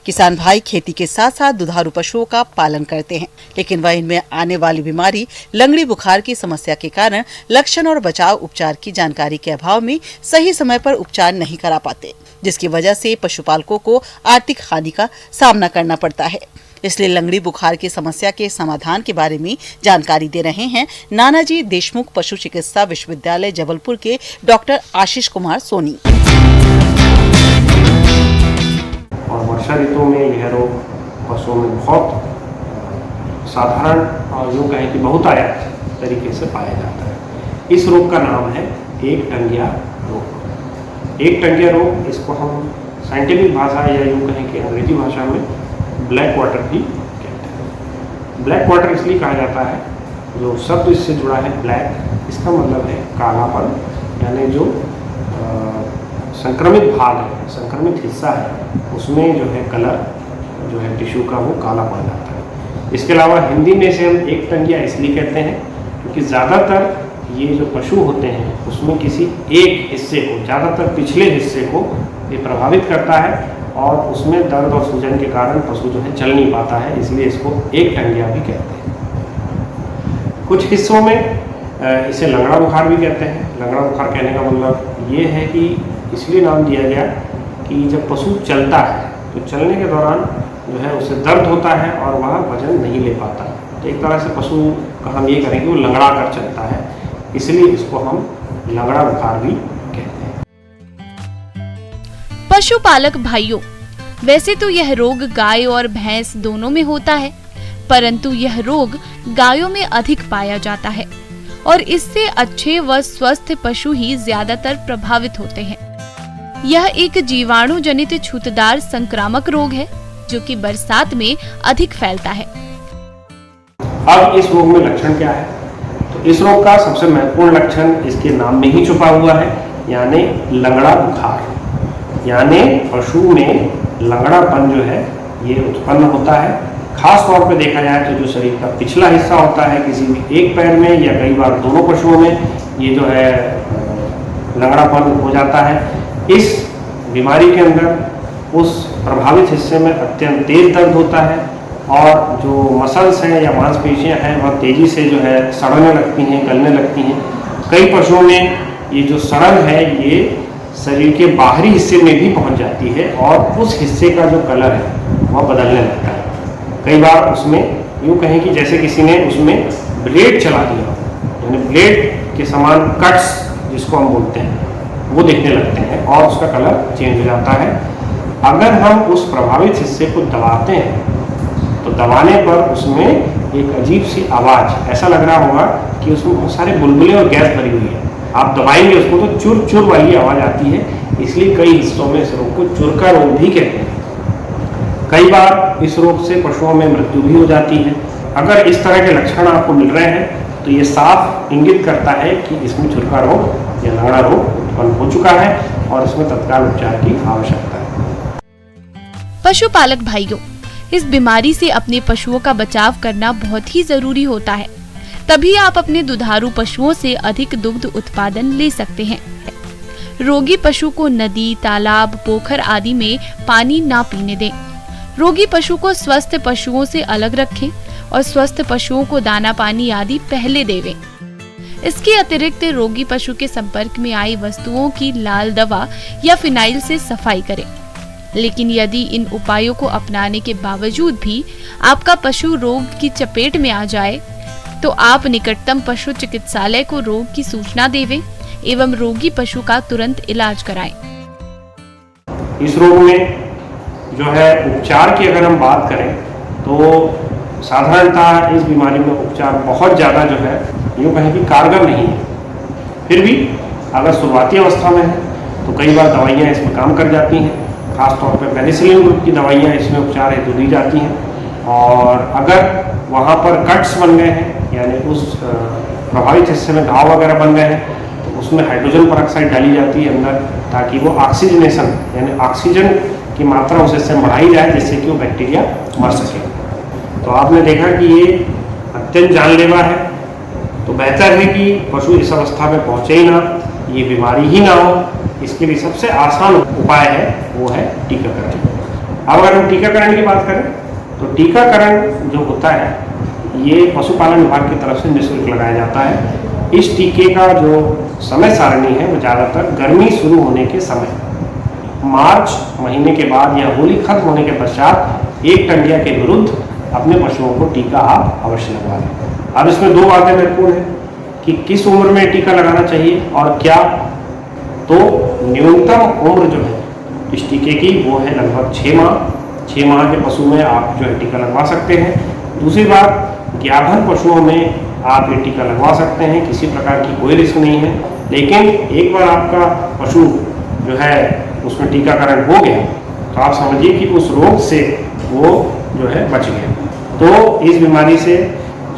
किसान भाई खेती के साथ साथ दुधारू पशुओं का पालन करते हैं, लेकिन वह इनमें आने वाली बीमारी लंगड़ी बुखार की समस्या के कारण लक्षण और बचाव उपचार की जानकारी के अभाव में सही समय पर उपचार नहीं करा पाते, जिसकी वजह से पशुपालकों को आर्थिक हानि का सामना करना पड़ता है। इसलिए लंगड़ी बुखार की समस्या के समाधान के बारे में जानकारी दे रहे हैं नानाजी देशमुख पशु चिकित्सा विश्वविद्यालय जबलपुर के डॉक्टर आशीष कुमार सोनी। और वर्षा ऋतु में यह रोग पशुओं में बहुत साधारण और यूँ कहें कि बहुतायत तरीके से पाया जाता है। इस रोग का नाम है एक टंगिया रोग। एक टंगिया रोग, इसको हम साइंटिफिक भाषा या यूँ कहें कि अंग्रेजी भाषा में ब्लैक वाटर भी कहते हैं। ब्लैक वाटर इसलिए कहा जाता है, जो शब्द इससे जुड़ा है ब्लैक, इसका मतलब है कालापन, यानी जो संक्रमित भाग है, संक्रमित हिस्सा है, उसमें जो है कलर जो है टिश्यू का वो काला पड़ जाता है। इसके अलावा हिंदी में से हम एक टंगिया इसलिए कहते हैं क्योंकि ज़्यादातर ये जो पशु होते हैं उसमें किसी एक हिस्से को, ज़्यादातर पिछले हिस्से को ये प्रभावित करता है और उसमें दर्द और सूजन के कारण पशु जो है चल नहीं पाता है, इसलिए इसको एक टंगिया भी कहते हैं। कुछ हिस्सों में इसे लंगड़ा बुखार भी कहते हैं। लंगड़ा बुखार कहने का मतलब ये है कि इसलिए नाम दिया गया कि जब पशु चलता है तो चलने के दौरान जो है उसे दर्द होता है और वह वजन नहीं ले पाता, तो एक तरह से पशु का हम ये करें कि वो लंगड़ा कर चलता है, इसलिए इसको हम लंगड़ा बुखार भी कहते हैं। पशुपालक भाइयों, वैसे तो यह रोग गाय और भैंस दोनों में होता है, परंतु यह रोग गायों में अधिक पाया जाता है और इससे अच्छे व स्वस्थ पशु ही ज्यादातर प्रभावित होते हैं। यह एक जीवाणु जनित छूतदार संक्रामक रोग है जो कि बरसात में अधिक फैलता है। अब इस रोग में लक्षण क्या है? तो इस रोग का सबसे महत्वपूर्ण लक्षण इसके नाम में ही छुपा हुआ है, यानी लंगड़ा बुखार। यानी पशु में लंगड़ापन जो है ये उत्पन्न होता है। खास तौर पे देखा जाए तो जो शरीर का पिछला हिस्सा होता है, किसी भी एक पैर में या कई बार दोनों पशुओं में ये जो है लंगड़ापन हो जाता है। इस बीमारी के अंदर उस प्रभावित हिस्से में अत्यंत तेज दर्द होता है और जो मसल्स हैं या मांसपेशियां हैं वह तेजी से जो है सड़ने लगती हैं, गलने लगती हैं। कई पशुओं में ये जो सड़न है ये शरीर के बाहरी हिस्से में भी पहुंच जाती है और उस हिस्से का जो कलर है वह बदलने लगता है। कई बार उसमें यूँ कहें कि जैसे किसी ने उसमें ब्लेड चला दिया, यानी ब्लेड के समान कट्स जिसको हम बोलते हैं वो दिखने लगते हैं और उसका कलर चेंज हो जाता है। अगर हम उस प्रभावित हिस्से को दबाते हैं तो दबाने पर उसमें एक अजीब सी आवाज़, ऐसा लग रहा होगा कि उसमें बहुत सारे बुलबुले और गैस भरी हुई है। आप दबाएंगे उसको तो चुर चुर वाली आवाज़ आती है, इसलिए कई हिस्सों में इस रोग को चुरका रोग भी कहते हैं। कई बार इस रोग से पशुओं में मृत्यु भी हो जाती है। अगर इस तरह के लक्षण आपको मिल रहे हैं तो ये साफ इंगित करता है कि इसमें चुरका रोग या लंगड़ा रोग उत्पन्न हो चुका है और इसमें तत्काल उपचार की आवश्यकता है। पशुपालक भाइयों, इस बीमारी से अपने पशुओं का बचाव करना बहुत ही जरूरी होता है, तभी आप अपने दुधारू पशुओं से अधिक दुग्ध उत्पादन ले सकते हैं। रोगी पशु को नदी, तालाब, पोखर आदि में पानी ना पीने दें। रोगी पशु को स्वस्थ पशुओं से अलग रखें और स्वस्थ पशुओं को दाना पानी आदि पहले देवें। इसके अतिरिक्त रोगी पशु के संपर्क में आई वस्तुओं की लाल दवा या फिनाइल से सफाई करें। लेकिन यदि इन उपायों को अपनाने के बावजूद भी आपका पशु रोग की चपेट में आ जाए तो आप निकटतम पशु चिकित्सालय को रोग की सूचना देवें एवं रोगी पशु का तुरंत इलाज कराएं। इस रोग में जो है उपचार की अगर हम बात करें तो साधारणतः इस बीमारी में उपचार बहुत ज़्यादा जो है यूँ कहें कि कारगर नहीं है। फिर भी अगर शुरुआती अवस्था में है तो कई बार दवाइयाँ इसमें काम कर जाती हैं। खासतौर पर पेनिसिलिन ग्रुप की दवाइयाँ इसमें उपचार हेतु दी जाती हैं और अगर वहाँ पर कट्स बन गए हैं यानी उस प्रभावित हिस्से में घाव वगैरह बन गए हैं तो उसमें हाइड्रोजन परऑक्साइड डाली जाती है अंदर, ताकि वो ऑक्सीजनेशन यानी ऑक्सीजन की मात्रा उस हिस्से में बढ़ाई जाए जिससे कि वो बैक्टीरिया मर सके। तो आपने देखा कि ये अत्यंत जानलेवा है, तो बेहतर है कि पशु इस अवस्था में पहुँचे ही ना, ये बीमारी ही ना हो। इसके लिए सबसे आसान उपाय है वो है टीकाकरण। अब अगर हम टीकाकरण की बात करें तो टीकाकरण जो होता है ये पशुपालन विभाग की तरफ से निःशुल्क लगाया जाता है। इस टीके का जो समय सारणी है वो ज़्यादातर गर्मी शुरू होने के समय, मार्च महीने के बाद या होली खत्म होने के पश्चात एकटंगिया के विरुद्ध अपने पशुओं को टीका आप अवश्य लगवा लें। अब इसमें दो बातें महत्वपूर्ण हैं कि किस उम्र में टीका लगाना चाहिए और क्या। तो न्यूनतम उम्र जो है इस टीके की वो है लगभग 6 माह। 6 माह के पशु में आप जो है टीका लगवा सकते हैं। दूसरी बात, ज्ञाभन पशुओं में आप ये टीका लगवा सकते हैं, किसी प्रकार की कोई रिस्क नहीं है। लेकिन एक बार आपका पशु जो है उसमें टीकाकरण हो गया तो आप समझिए कि उस रोग से वो जो है बच गया। तो इस बीमारी से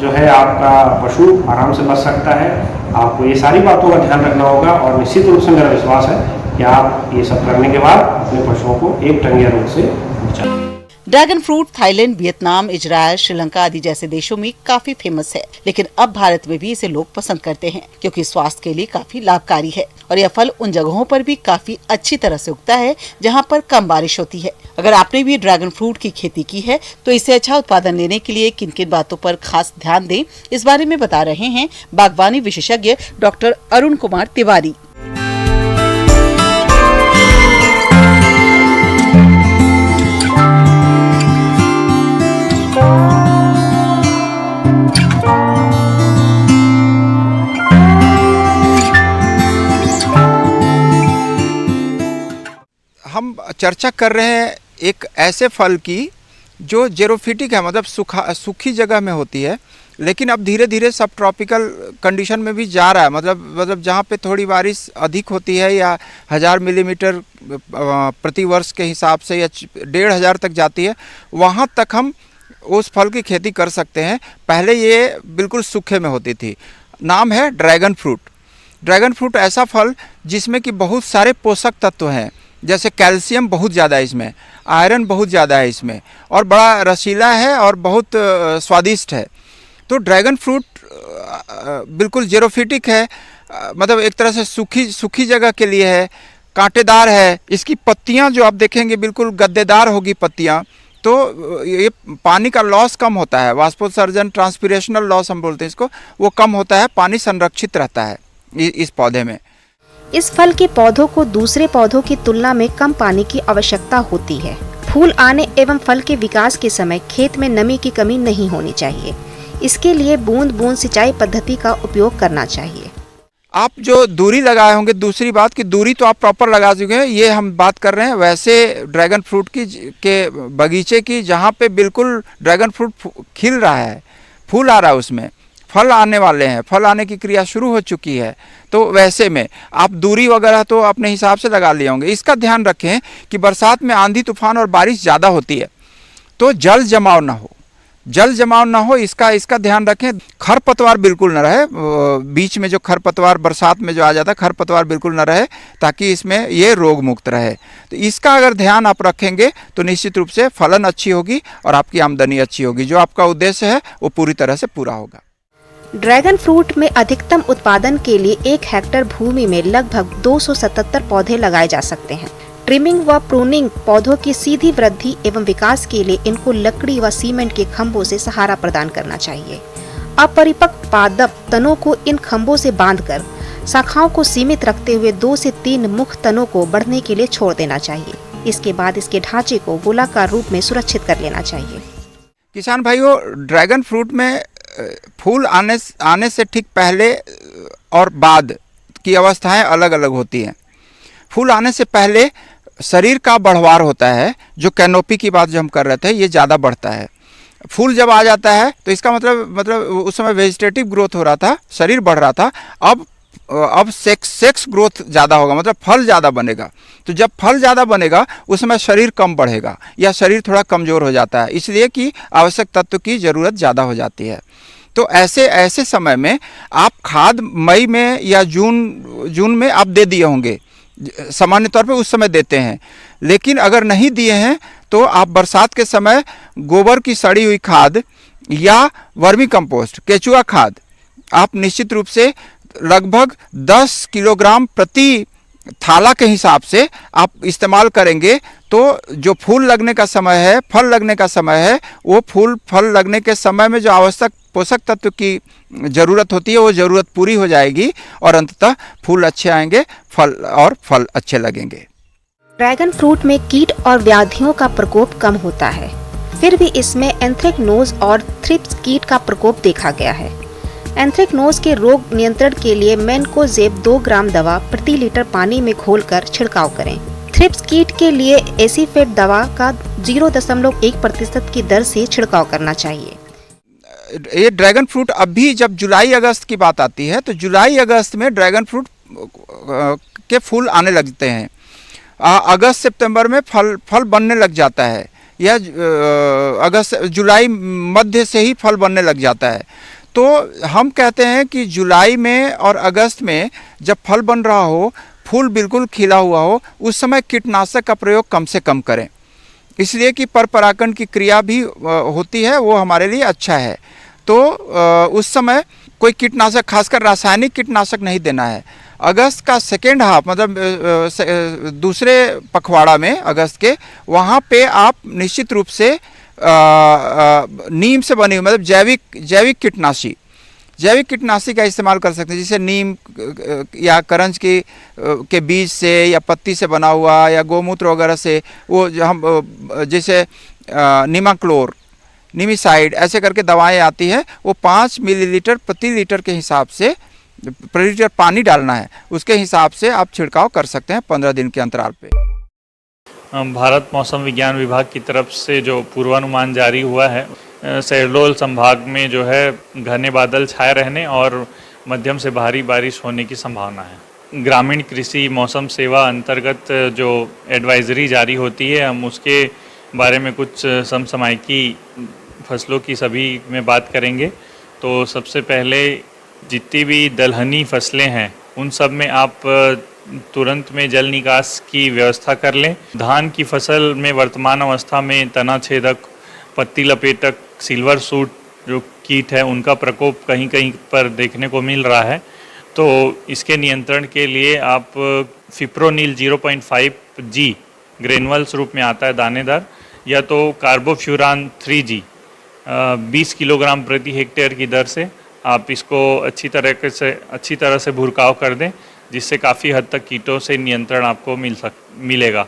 जो है आपका पशु आराम से बच सकता है। आपको ये सारी बातों का ध्यान रखना होगा और निश्चित रूप से मेरा विश्वास है कि आप ये सब करने के बाद अपने पशुओं को एकटंगिया रोग से बचाएं। Dragon fruit Thailand, Vietnam, Israel, Sri Lanka आदि जैसे देशों में काफी फेमस है, लेकिन अब भारत में भी इसे लोग पसंद करते हैं क्योंकि स्वास्थ्य के लिए काफी लाभकारी है और यह फल उन जगहों पर भी काफी अच्छी तरह से उगता है जहां पर कम बारिश होती है। अगर आपने भी ड्रैगन फ्रूट की खेती की है तो इससे अच्छा उत्पादन लेने के लिए किन किन बातों पर खास ध्यान दें, इस बारे में बता रहे हैं बागवानी विशेषज्ञ डॉक्टर अरुण कुमार तिवारी। हम चर्चा कर रहे हैं एक ऐसे फल की जो जेरोफिटिक है, मतलब सूखी जगह में होती है, लेकिन अब धीरे धीरे सब ट्रॉपिकल कंडीशन में भी जा रहा है। मतलब जहाँ पे थोड़ी बारिश अधिक होती है या 1000 मिलीमीटर प्रति वर्ष के हिसाब से या 1500 तक जाती है, वहाँ तक हम उस फल की खेती कर सकते हैं। पहले ये बिल्कुल सूखे में होती थी। नाम है ड्रैगन फ्रूट। ड्रैगन फ्रूट ऐसा फल जिसमें कि बहुत सारे पोषक तत्व हैं, जैसे कैल्शियम बहुत ज़्यादा है इसमें, आयरन बहुत ज़्यादा है इसमें, और बड़ा रसीला है और बहुत स्वादिष्ट है। तो ड्रैगन फ्रूट बिल्कुल जेरोफिटिक है, मतलब एक तरह से सूखी जगह के लिए है, कांटेदार है। इसकी पत्तियां जो आप देखेंगे बिल्कुल गद्देदार होगी पत्तियां, तो ये पानी का लॉस कम होता है, वाष्पोत्सर्जन ट्रांसपिरेशनल लॉस हम बोलते हैं इसको, वो कम होता है, पानी संरक्षित रहता है इस पौधे में। इस फल के पौधों को दूसरे पौधों की तुलना में कम पानी की आवश्यकता होती है। फूल आने एवं फल के विकास के समय खेत में नमी की कमी नहीं होनी चाहिए। इसके लिए बूंद बूंद सिंचाई पद्धति का उपयोग करना चाहिए। आप जो दूरी लगाए होंगे, दूसरी बात की दूरी तो आप प्रॉपर लगा चुके हैं, ये हम बात कर रहे हैं वैसे ड्रैगन फ्रूट के बगीचे की, जहाँ पे बिल्कुल ड्रैगन फ्रूट खिल रहा है, फूल आ रहा है, उसमें फल आने वाले हैं, फल आने की क्रिया शुरू हो चुकी है। तो वैसे में आप दूरी वगैरह तो अपने हिसाब से लगा लिए होंगे। इसका ध्यान रखें कि बरसात में आंधी तूफान और बारिश ज़्यादा होती है तो जल जमाव ना हो, इसका ध्यान रखें। खरपतवार बिल्कुल न रहे, बीच में जो खरपतवार बरसात में जो आ जाता है, खरपतवार बिल्कुल न रहे, ताकि इसमें ये रोग मुक्त रहे। तो इसका अगर ध्यान आप रखेंगे तो निश्चित रूप से फलन अच्छी होगी और आपकी आमदनी अच्छी होगी, जो आपका उद्देश्य है वो पूरी तरह से पूरा होगा। ड्रैगन फ्रूट में अधिकतम उत्पादन के लिए 1 हेक्टेयर भूमि में लगभग 277 पौधे लगाए जा सकते हैं। ट्रिमिंग व प्रूनिंग पौधों की सीधी वृद्धि एवं विकास के लिए इनको लकड़ी व सीमेंट के खंभों से सहारा प्रदान करना चाहिए। अपरिपक्व पादप तनों को इन खंभों से बांधकर शाखाओं को सीमित रखते हुए 2 से 3 मुख्य तनों को बढ़ने के लिए छोड़ देना चाहिए। इसके बाद इसके ढांचे को गोलाकार रूप में सुरक्षित कर लेना चाहिए। किसान भाइयों, ड्रैगन फ्रूट में फूल आने से ठीक पहले और बाद की अवस्थाएं अलग अलग होती हैं। फूल आने से पहले शरीर का बढ़वार होता है, जो कैनोपी की बात जो हम कर रहे थे, ये ज़्यादा बढ़ता है। फूल जब आ जाता है तो इसका मतलब उस समय वेजिटेटिव ग्रोथ हो रहा था, शरीर बढ़ रहा था। अब सेक्स ग्रोथ ज़्यादा होगा, मतलब फल ज़्यादा बनेगा। तो जब फल ज़्यादा बनेगा उस समय शरीर कम बढ़ेगा या शरीर थोड़ा कमज़ोर हो जाता है, इसलिए कि आवश्यक तत्व की ज़रूरत ज़्यादा हो जाती है। तो ऐसे समय में आप खाद मई में या जून में आप दे दिए होंगे, सामान्य तौर पे उस समय देते हैं। लेकिन अगर नहीं दिए हैं तो आप बरसात के समय गोबर की सड़ी हुई खाद या वर्मी कंपोस्ट, केचुआ खाद आप निश्चित रूप से लगभग 10 किलोग्राम प्रति थाला के हिसाब से आप इस्तेमाल करेंगे तो जो फूल लगने का समय है, फल लगने का समय है, वो फल लगने के समय में जो आवश्यक पोषक तत्व की ज़रूरत होती है वो ज़रूरत पूरी हो जाएगी और अंततः फूल अच्छे आएंगे, फल अच्छे लगेंगे। ड्रैगन फ्रूट में कीट और व्याधियों का प्रकोप कम होता है, फिर भी इसमें एंथ्रेक्नोज और थ्रिप्स कीट का प्रकोप देखा गया है। एंथ्रेक्नोज के रोग नियंत्रण के लिए मैनकोजेब 2 ग्राम दवा प्रति लीटर पानी में घोलकर छिड़काव करें। थ्रिप्स कीट के लिए एसीफेट दवा का 0.1% की दर से छिड़काव करना चाहिए। ये ड्रैगन फ्रूट अभी जब जुलाई अगस्त की बात आती है तो जुलाई अगस्त में ड्रैगन फ्रूट के फूल आने लगते हैं। अगस्त सितंबर में फल बनने लग जाता है, या जुलाई मध्य से ही फल बनने लग जाता है। तो हम कहते हैं कि जुलाई में और अगस्त में जब फल बन रहा हो, फूल बिल्कुल खिला हुआ हो, उस समय कीटनाशक का प्रयोग कम से कम करें, इसलिए कि परपरागण की क्रिया भी होती है, वो हमारे लिए अच्छा है। तो उस समय कोई कीटनाशक, खासकर रासायनिक कीटनाशक नहीं देना है। अगस्त का सेकेंड हाफ, मतलब दूसरे पखवाड़ा में अगस्त के, वहाँ पे आप निश्चित रूप से नीम से बनी हुई, मतलब जैविक कीटनाशी का इस्तेमाल कर सकते हैं, जैसे नीम या करंज के बीज से या पत्ती से बना हुआ या गोमूत्र वगैरह से, वो हम जैसे निमाक्लोर, निमिसाइड, ऐसे करके दवाएं आती है, वो 5 मिलीलीटर प्रति लीटर के हिसाब से प्रति लीटर पानी डालना है, उसके हिसाब से आप छिड़काव कर सकते हैं 15 दिन के अंतराल पे। भारत मौसम विज्ञान विभाग की तरफ से जो पूर्वानुमान जारी हुआ है, शहडोल संभाग में जो है घने बादल छाए रहने और मध्यम से भारी बारिश होने की संभावना है। ग्रामीण कृषि मौसम सेवा अंतर्गत जो एडवाइजरी जारी होती है, हम उसके बारे में कुछ समसामयिकी फसलों की सभी में बात करेंगे। तो सबसे पहले जितनी भी दलहनी फसलें हैं उन सब में आप तुरंत में जल निकास की व्यवस्था कर लें। धान की फसल में वर्तमान अवस्था में तना छेदक, पत्ती लपेटक, सिल्वर सूट जो कीट है उनका प्रकोप कहीं कहीं पर देखने को मिल रहा है। तो इसके नियंत्रण के लिए आप फिप्रोनिल 0.5G ग्रेनुअल्स रूप में आता है दानेदार, या तो कार्बोफ्यूरान 3G 20 किलोग्राम प्रति हेक्टेयर की दर से आप इसको अच्छी तरह से भुरकाव कर दें, जिससे काफ़ी हद तक कीटों से नियंत्रण आपको मिलेगा।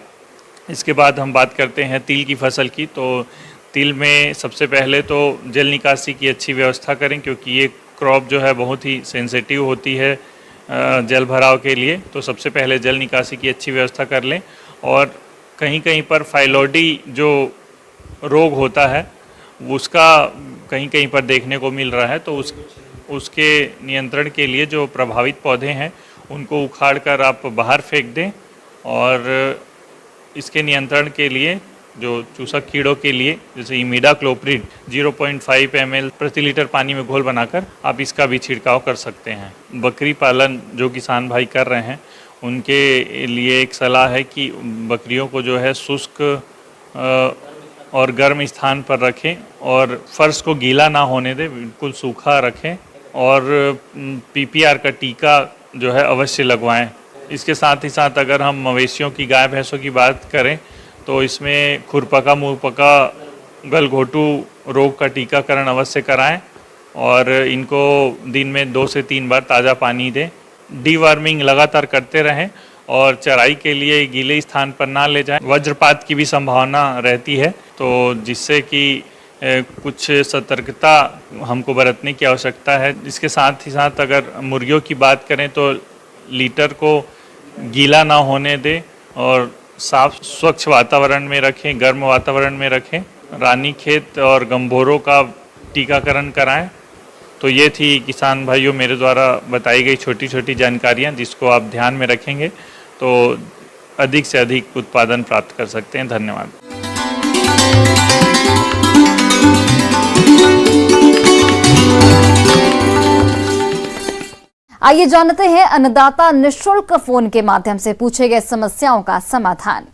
इसके बाद हम बात करते हैं तिल की फसल की। तो तिल में सबसे पहले तो जल निकासी की अच्छी व्यवस्था करें, क्योंकि ये क्रॉप जो है बहुत ही सेंसिटिव होती है जल भराव के लिए। तो सबसे पहले जल निकासी की अच्छी व्यवस्था कर लें, और कहीं कहीं पर फाइलोडी जो रोग होता है उसका कहीं कहीं पर देखने को मिल रहा है। तो उसके नियंत्रण के लिए जो प्रभावित पौधे हैं उनको उखाड़ कर आप बाहर फेंक दें, और इसके नियंत्रण के लिए जो चूसक कीड़ों के लिए जैसे इमिडाक्लोप्रिड 0.5 ml प्रति लीटर पानी में घोल बनाकर आप इसका भी छिड़काव कर सकते हैं। बकरी पालन जो किसान भाई कर रहे हैं उनके लिए एक सलाह है कि बकरियों को जो है शुष्क और गर्म स्थान पर रखें, और फर्श को गीला ना होने दें, बिल्कुल सूखा रखें, और PPR का टीका जो है अवश्य लगवाएं। इसके साथ ही साथ अगर हम मवेशियों की, गाय भैंसों की बात करें तो इसमें खुरपका, मुंहपका, गलघोटू रोग का टीकाकरण अवश्य कराएं, और इनको दिन में 2 से 3 बार ताज़ा पानी दें। डीवर्मिंग लगातार करते रहें, और चराई के लिए गीले स्थान पर ना ले जाएं। वज्रपात की भी संभावना रहती है, तो जिससे कि कुछ सतर्कता हमको बरतने की आवश्यकता है। इसके साथ ही साथ अगर मुर्गियों की बात करें तो लीटर को गीला ना होने दें और साफ स्वच्छ वातावरण में रखें, गर्म वातावरण में रखें। रानीखेत और गंभोरों का टीकाकरण कराएं। तो ये थी किसान भाइयों मेरे द्वारा बताई गई छोटी छोटी जानकारियाँ, जिसको आप ध्यान में रखेंगे तो अधिक से अधिक उत्पादन प्राप्त कर सकते हैं। धन्यवाद। आइए जानते हैं अन्नदाता निःशुल्क फोन के माध्यम से पूछे गए समस्याओं का समाधान।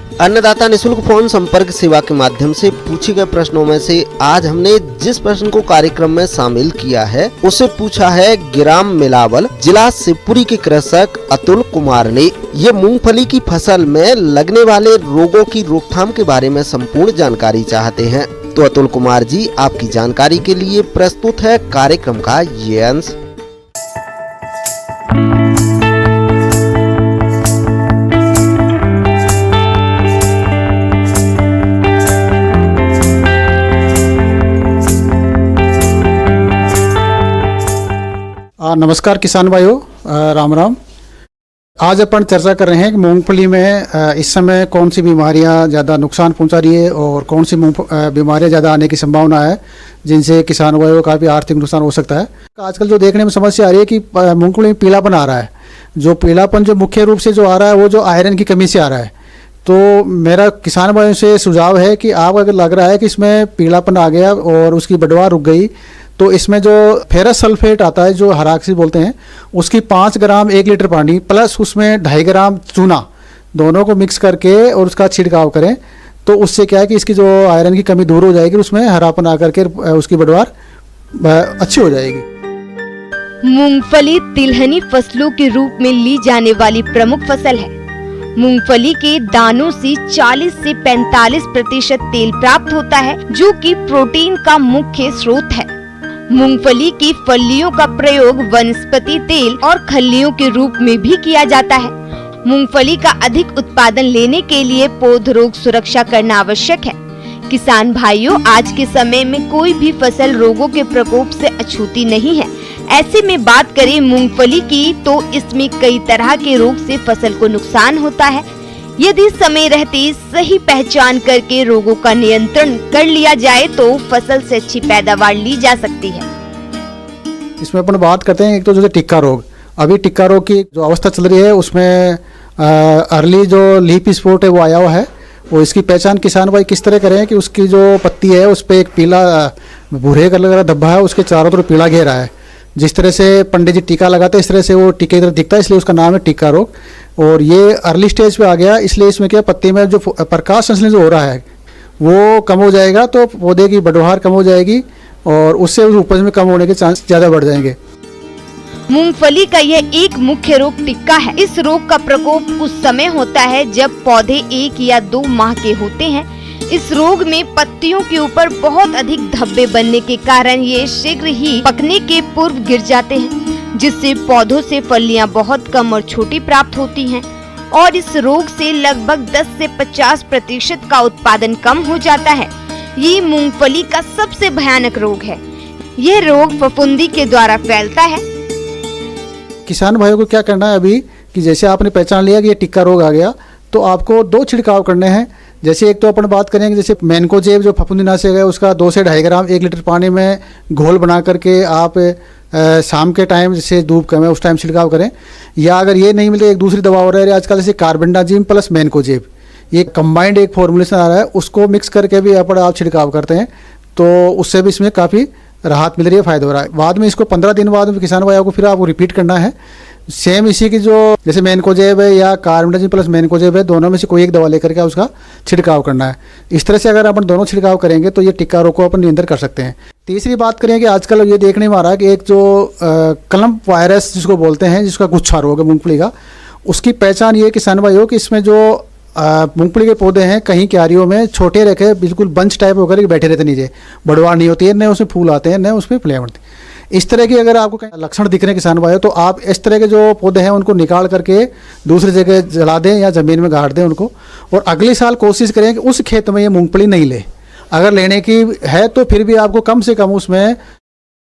अन्नदाता निशुल्क फोन संपर्क सेवा के माध्यम से पूछे गए प्रश्नों में से आज हमने जिस प्रश्न को कार्यक्रम में शामिल किया है उसे पूछा है ग्राम मिलावल जिला शिवपुरी के कृषक अतुल कुमार ने। ये मूंगफली की फसल में लगने वाले रोगों की रोकथाम के बारे में संपूर्ण जानकारी चाहते हैं। तो अतुल कुमार जी, आपकी जानकारी के लिए प्रस्तुत है कार्यक्रम का ये अंश। नमस्कार किसान भाइयों, राम राम। आज अपन चर्चा कर रहे हैं कि मूंगफली में इस समय कौन सी बीमारियां ज़्यादा नुकसान पहुंचा रही है और कौन सी बीमारियां ज़्यादा आने की संभावना है जिनसे किसान भाइयों का भी आर्थिक नुकसान हो सकता है। आजकल जो देखने में समस्या आ रही है कि मूंगफली में पीलापन आ रहा है। जो पीलापन जो मुख्य रूप से जो आ रहा है वो जो आयरन की कमी से आ रहा है। तो मेरा किसान भाइयों से सुझाव है कि आप अगर लग रहा है कि इसमें पीलापन आ गया और उसकी बढ़वार रुक गई तो इसमें जो फेरस सल्फेट आता है जो हराक्सी बोलते हैं उसकी 5 ग्राम 1 लीटर पानी प्लस उसमें 2.5 ग्राम चूना दोनों को मिक्स करके और उसका छिड़काव करें। तो उससे क्या है कि इसकी जो आयरन की कमी दूर हो जाएगी, उसमें हरापन आकर के उसकी बढ़वार अच्छी हो जाएगी। मूंगफली तिलहनी फसलों के रूप में ली जाने वाली प्रमुख फसल है। मूंगफली के दानों से 40 से 45% तेल प्राप्त होता है जो कि प्रोटीन का मुख्य स्रोत है। मूंगफली की फलियों का प्रयोग वनस्पति तेल और खल्लियों के रूप में भी किया जाता है। मूंगफली का अधिक उत्पादन लेने के लिए पौध रोग सुरक्षा करना आवश्यक है। किसान भाइयों, आज के समय में कोई भी फसल रोगों के प्रकोप से अछूती नहीं है। ऐसे में बात करें मूंगफली की तो इसमें कई तरह के रोग से फसल को नुकसान होता है। यदि समय रहते सही पहचान करके रोगों का नियंत्रण कर लिया जाए तो फसल से अच्छी पैदावार ली जा सकती है। इसमें अपन बात करते हैं एक तो जैसे टिक्का रोग। अभी टिक्का रोग की जो अवस्था चल रही है उसमें अर्ली जो लीफ स्पॉट है वो आया हुआ है। वो इसकी पहचान किसान भाई किस तरह करें कि उसकी जो पत्ती है उस पर एक पीला भूरे कलर का धब्बा है, उसके चारों तरफ पीला घेरा है। जिस तरह से पंडित जी टीका लगाते हैं इस तरह से वो टीके की तरह दिखता है, इसलिए उसका नाम है टिक्का रोग। और ये अर्ली स्टेज पे आ गया, इसलिए इसमें क्या पत्ती में जो प्रकाश संश्लेषण जो हो रहा है वो कम हो जाएगा तो पौधे की बढ़वार कम हो जाएगी और उससे उपज में कम होने के चांस ज़्यादा बढ़ जाएंगे। मूंगफली का यह एक मुख्य रोग टिक्का है। इस रोग का प्रकोप उस समय होता है जब पौधे 1 या 2 माह के होते हैं। इस रोग में पत्तियों के ऊपर बहुत अधिक धब्बे बनने के कारण ये शीघ्र ही पकने के पूर्व गिर जाते हैं, जिससे पौधों से फलियां बहुत कम और छोटी प्राप्त होती हैं और इस रोग से लगभग 10 से 50% का उत्पादन कम हो जाता है। ये मूंगफली का सबसे भयानक रोग है। यह रोग फफूंदी के द्वारा फैलता है। किसान भाइयों को क्या करना है अभी कि जैसे आपने पहचान लिया कि ये टिक्का रोग आ गया तो आपको 2 छिड़काव करने हैं। जैसे एक तो अपन बात करेंगे जैसे मैनकोजेब जो फफूंदीनाशक है उसका 2 से 2.5 ग्राम 1 लीटर पानी में घोल बना करके आप शाम के टाइम जैसे धूप कम है उस टाइम छिड़काव करें। या अगर ये नहीं मिलते एक दूसरी दवा हो रही है आजकल जैसे कार्बेंडाजिम प्लस मैनकोजेब, ये कंबाइंड एक फॉर्मुलेशन आ रहा है, उसको मिक्स करके भी आप छिड़काव करते हैं तो उससे भी इसमें काफ़ी राहत मिल रही है, फायदा हो रहा है। बाद में इसको 15 दिन बाद में किसान भाइयों को फिर आपको रिपीट करना है। सेम इसी की जो जैसे मैनकोजेब है या कार्बेंडाजिम प्लस मैनकोजेब है, दोनों में से कोई एक दवा लेकर के उसका छिड़काव करना है। इस तरह से अगर अपन दोनों छिड़काव करेंगे तो ये टिक्का रोग को अपन नियंत्रण कर सकते हैं। तीसरी बात करें कि आजकल ये देखने में आ रहा है कि एक जो कलम्प वायरस जिसको बोलते हैं, जिसका गुच्छा रोग है मूंगफली का, उसकी पहचान ये किसान भाई हो कि इसमें जो मूंगफली के पौधे हैं कहीं क्यारियों में छोटे रखे बिल्कुल बंच टाइप होकर बैठे रहते, नीचे बढ़वार नहीं होती है, न उसमें फूल आते हैं न उसमें फलियां बनती। इस तरह की अगर आपको लक्षण दिख रहे हैं किसान भाइयों तो आप इस तरह के जो पौधे हैं उनको निकाल करके दूसरी जगह जला दें या ज़मीन में गाड़ दें उनको, और अगले साल कोशिश करें कि उस खेत में ये मूंगफली नहीं ले। अगर लेने की है तो फिर भी आपको कम से कम उसमें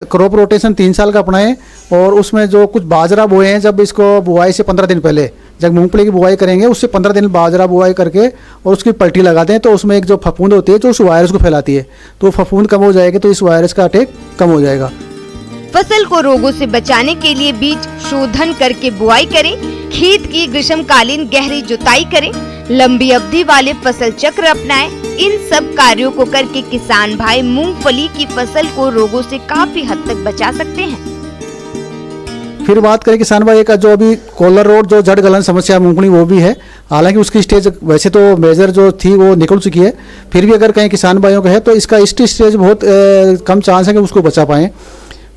क्रॉप रोटेशन 3 साल का अपनाएं और उसमें जो कुछ बाजरा बोए हैं जब इसको बुआई से 15 दिन पहले जब मूंगफली की बुआई करेंगे उससे 15 दिन बाजरा बुआई करके और उसकी पलटी लगा दें तो उसमें एक जो फफूंद होती है जो उस वायरस को फैलाती है, तो फफूंद कम हो जाएगी तो इस वायरस का अटैक कम हो जाएगा। फसल को रोगों से बचाने के लिए बीज शोधन करके बुआई करें, खेत की ग्रीष्मकालीन गहरी जुताई करें, लंबी अवधि वाले फसल चक्र अपनाएं। इन सब कार्यों को करके किसान भाई मूंगफली की फसल को रोगों से काफी हद तक बचा सकते हैं। फिर बात करें किसान भाई का जो अभी कॉलर रोड जो जड़ गलन समस्या मूंगफली वो भी है, हालांकि उसकी स्टेज वैसे तो मेजर जो थी वो निकल चुकी है, फिर भी अगर कहीं किसान भाइयों का है तो इसका स्टेज बहुत कम चांस है कि उसको बचा पाएँ।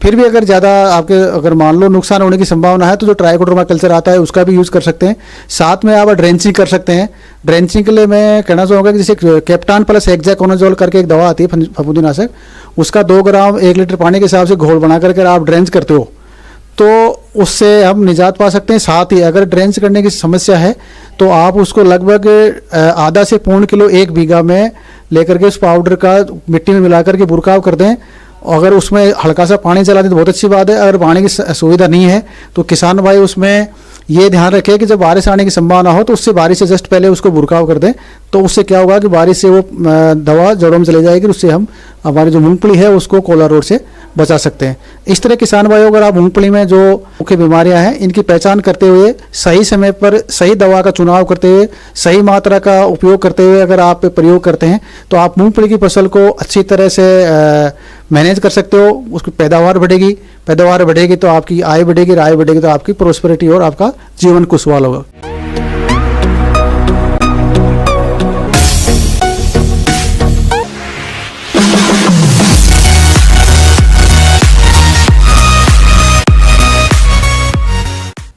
फिर भी अगर ज़्यादा आपके अगर मान लो नुकसान होने की संभावना है तो जो ट्राइकोडर्मा कल्चर आता है उसका भी यूज़ कर सकते हैं। साथ में आप ड्रेंचिंग कर सकते हैं। ड्रेंचिंग के लिए मैं कहना चाहूँगा कि जैसे कैप्टान प्लस हेक्साकोनाजोल करके एक दवा आती है फफूंदीनाशक, उसका 2 ग्राम 1 लीटर पानी के हिसाब से घोल बना करके आप ड्रेंच करते हो तो उससे हम निजात पा सकते हैं। साथ ही अगर ड्रेंच करने की समस्या है तो आप उसको लगभग आधा से पौन किलो 1 बीघा में लेकर के उस पाउडर का मिट्टी में मिला करके बुरकाव कर दें। अगर उसमें हल्का सा पानी चला दें तो बहुत अच्छी बात है। अगर पानी की सुविधा नहीं है तो किसान भाई उसमें ये ध्यान रखें कि जब बारिश आने की संभावना हो तो उससे बारिश से जस्ट पहले उसको बुरकाव कर दें, तो उससे क्या होगा कि बारिश से वो दवा जड़ों में चली जाएगी, उससे हम हमारी जो मूंगफली है उसको कॉलर रोड से बचा सकते हैं। इस तरह किसान भाइयों अगर आप मूंगफली में जो मुख्य बीमारियां हैं इनकी पहचान करते हुए सही समय पर सही दवा का चुनाव करते हुए सही मात्रा का उपयोग करते हुए अगर आप प्रयोग करते हैं तो आप मूंगफली की फसल को अच्छी तरह से मैनेज कर सकते हो। उसकी पैदावार बढ़ेगी तो आपकी आय बढ़ेगी, आय बढ़ेगी तो आपकी प्रोस्पेरिटी और आपका जीवन खुशहाल होगा।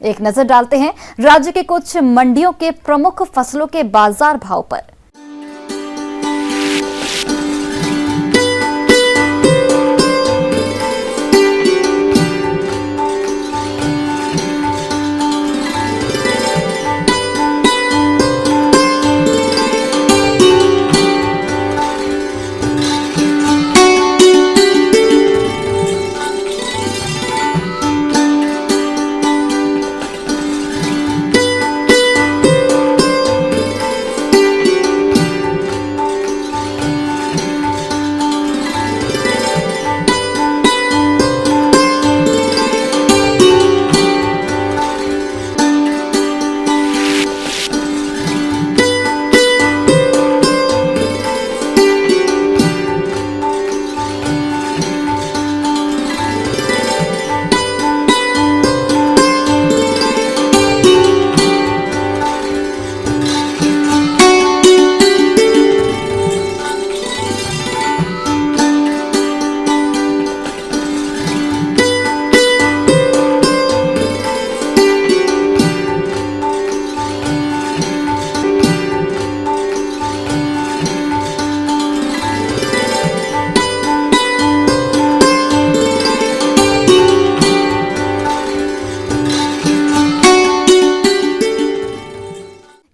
एक नजर डालते हैं राज्य के कुछ मंडियों के प्रमुख फसलों के बाजार भाव पर।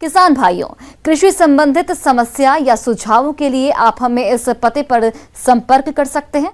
किसान भाइयों, कृषि संबंधित समस्या या सुझावों के लिए आप हमें इस पते पर संपर्क कर सकते हैं।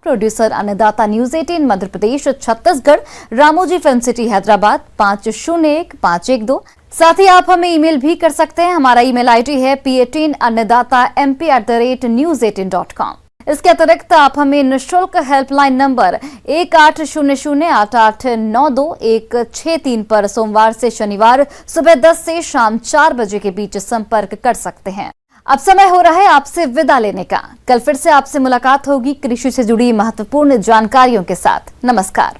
प्रोड्यूसर अन्नदाता news 18 Madhya Pradesh Chhattisgarh, Ramoji film city Hyderabad 501512। साथ ही आप हमें ईमेल भी कर सकते हैं। हमारा ईमेल आईडी है p18annadatamp@news18.com। इसके अतिरिक्त आप हमें निःशुल्क हेल्पलाइन नंबर 1800-8892-163 पर सोमवार से शनिवार सुबह 10 से शाम 4 बजे के बीच संपर्क कर सकते हैं। अब समय हो रहा है आपसे विदा लेने का। कल फिर से आपसे मुलाकात होगी कृषि से जुड़ी महत्वपूर्ण जानकारियों के साथ। नमस्कार।